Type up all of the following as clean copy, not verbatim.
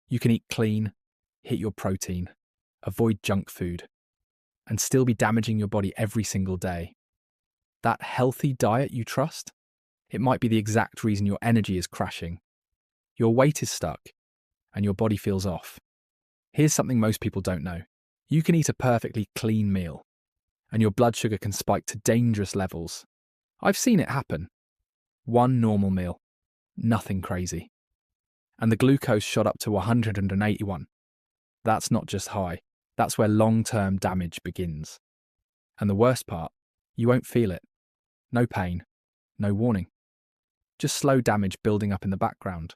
You can eat clean, hit your protein, avoid junk food, and still be damaging your body every single day. That healthy diet you trust, it might be the exact reason your energy is crashing. Your weight is stuck, and your body feels off. Here's something most people don't know. You can eat a perfectly clean meal, and your blood sugar can spike to dangerous levels. I've seen it happen. One normal meal, nothing crazy. And the glucose shot up to 181. That's not just high, that's where long-term damage begins. And the worst part, you won't feel it. No pain, no warning. Just slow damage building up in the background.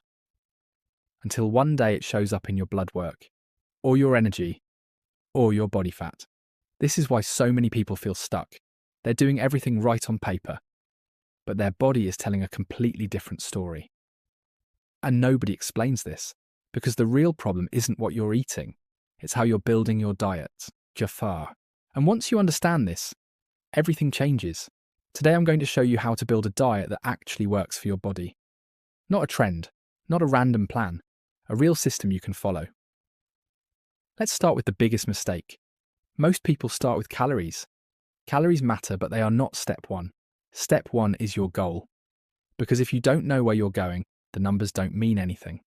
Until one day it shows up in your blood work, or your energy, or your body fat. This is why so many people feel stuck. They're doing everything right on paper, but their body is telling a completely different story. And nobody explains this, because the real problem isn't what you're eating, it's how you're building your diet, Jafar. And once you understand this, everything changes. Today I'm going to show you how to build a diet that actually works for your body. Not a trend, not a random plan, a real system you can follow. Let's start with the biggest mistake. Most people start with calories. Calories matter, but they are not step one. Step one is your goal. Because if you don't know where you're going, the numbers don't mean anything.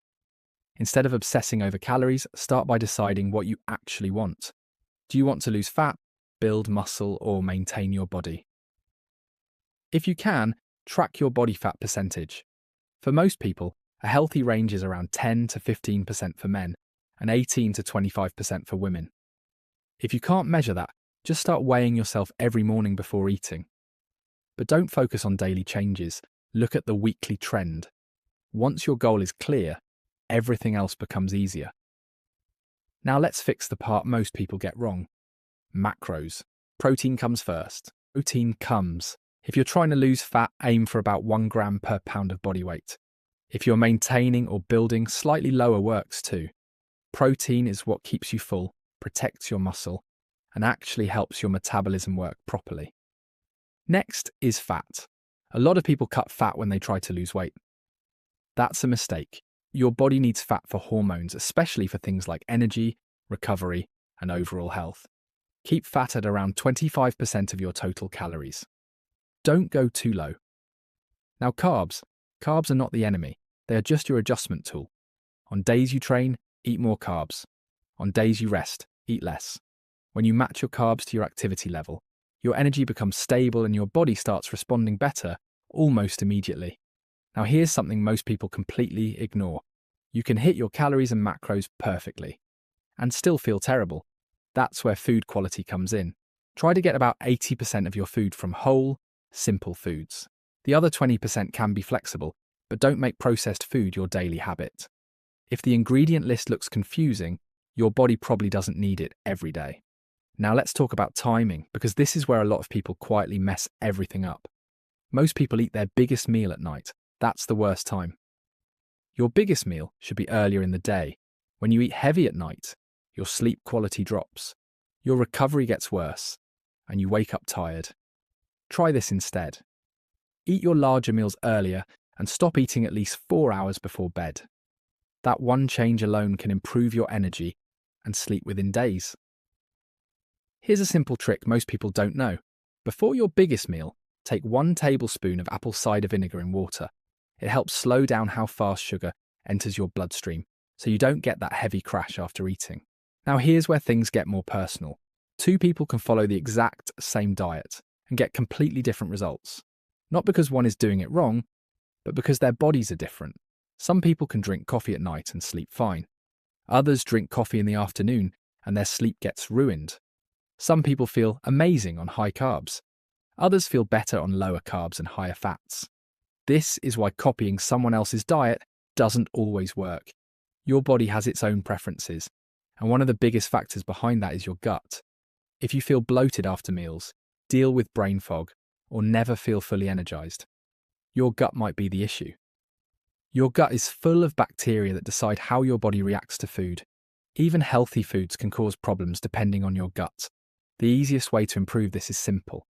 Instead of obsessing over calories, start by deciding what you actually want. Do you want to lose fat, build muscle, or maintain your body? If you can, track your body fat percentage. For most people, a healthy range is around 10 to 15% for men and 18 to 25% for women. If you can't measure that, just start weighing yourself every morning before eating. But don't focus on daily changes, look at the weekly trend. Once your goal is clear, everything else becomes easier. Now let's fix the part most people get wrong. Macros. Protein comes first. Protein comes. If you're trying to lose fat, aim for about 1 gram per pound of body weight. If you're maintaining or building, slightly lower works too. Protein is what keeps you full, protects your muscle, and actually helps your metabolism work properly. Next is fat. A lot of people cut fat when they try to lose weight. That's a mistake. Your body needs fat for hormones, especially for things like energy, recovery, and overall health. Keep fat at around 25% of your total calories. Don't go too low. Now carbs. Carbs are not the enemy. They are just your adjustment tool. On days you train, eat more carbs. On days you rest, eat less. When you match your carbs to your activity level, your energy becomes stable and your body starts responding better almost immediately. Now here's something most people completely ignore. You can hit your calories and macros perfectly and still feel terrible. That's where food quality comes in. Try to get about 80% of your food from whole, simple foods. The other 20% can be flexible, but don't make processed food your daily habit. If the ingredient list looks confusing, your body probably doesn't need it every day. Now let's talk about timing, because this is where a lot of people quietly mess everything up. Most people eat their biggest meal at night. That's the worst time. Your biggest meal should be earlier in the day. When you eat heavy at night, your sleep quality drops, your recovery gets worse, and you wake up tired. Try this instead. Eat your larger meals earlier and stop eating at least 4 hours before bed. That one change alone can improve your energy and sleep within days. Here's a simple trick most people don't know. Before your biggest meal, take 1 tablespoon of apple cider vinegar in water. It helps slow down how fast sugar enters your bloodstream, so you don't get that heavy crash after eating. Now here's where things get more personal. 2 people can follow the exact same diet and get completely different results. Not because one is doing it wrong, but because their bodies are different. Some people can drink coffee at night and sleep fine. Others drink coffee in the afternoon and their sleep gets ruined. Some people feel amazing on high carbs. Others feel better on lower carbs and higher fats. This is why copying someone else's diet doesn't always work. Your body has its own preferences, and one of the biggest factors behind that is your gut. If you feel bloated after meals, deal with brain fog, or never feel fully energized, your gut might be the issue. Your gut is full of bacteria that decide how your body reacts to food. Even healthy foods can cause problems depending on your gut. The easiest way to improve this is simple.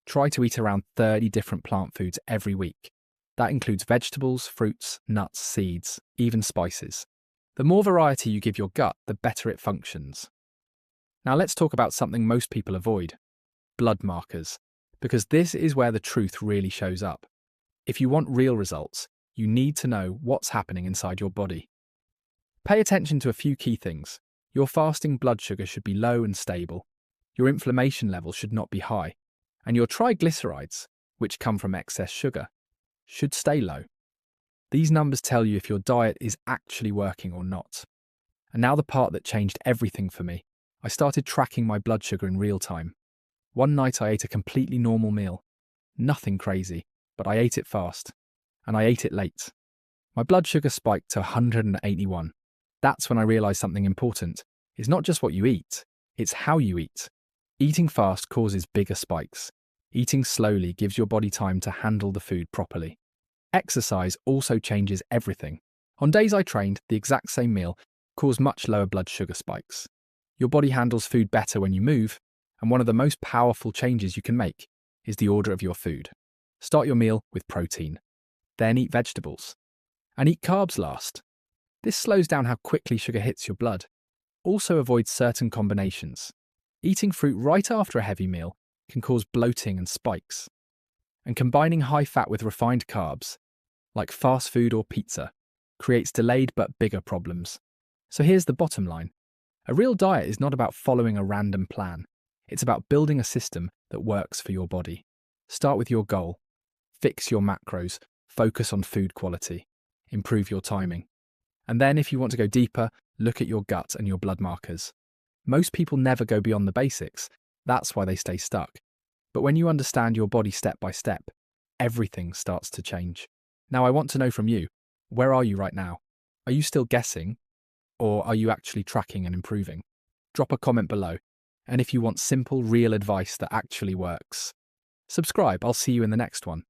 Try to eat around 30 different plant foods every week. That includes vegetables, fruits, nuts, seeds, even spices. The more variety you give your gut, the better it functions. Now let's talk about something most people avoid: blood markers, because this is where the truth really shows up. If you want real results, you need to know what's happening inside your body. Pay attention to a few key things. Your fasting blood sugar should be low and stable. Your inflammation level should not be high. And your triglycerides, which come from excess sugar, should stay low. These numbers tell you if your diet is actually working or not. And now the part that changed everything for me. I started tracking my blood sugar in real time. One night I ate a completely normal meal. Nothing crazy, but I ate it fast. And I ate it late. My blood sugar spiked to 181. That's when I realized something important. It's not just what you eat, it's how you eat. Eating fast causes bigger spikes. Eating slowly gives your body time to handle the food properly. Exercise also changes everything. On days I trained, the exact same meal caused much lower blood sugar spikes. Your body handles food better when you move, and one of the most powerful changes you can make is the order of your food. Start your meal with protein. Then eat vegetables. And eat carbs last. This slows down how quickly sugar hits your blood. Also avoid certain combinations. Eating fruit right after a heavy meal can cause bloating and spikes. And combining high fat with refined carbs, like fast food or pizza, creates delayed but bigger problems. So here's the bottom line. A real diet is not about following a random plan. It's about building a system that works for your body. Start with your goal. Fix your macros. Focus on food quality. Improve your timing. And then if you want to go deeper, look at your gut and your blood markers. Most people never go beyond the basics. That's why they stay stuck. But when you understand your body step by step, everything starts to change. Now I want to know from you, where are you right now? Are you still guessing? Or are you actually tracking and improving? Drop a comment below. And if you want simple, real advice that actually works, subscribe. I'll see you in the next one.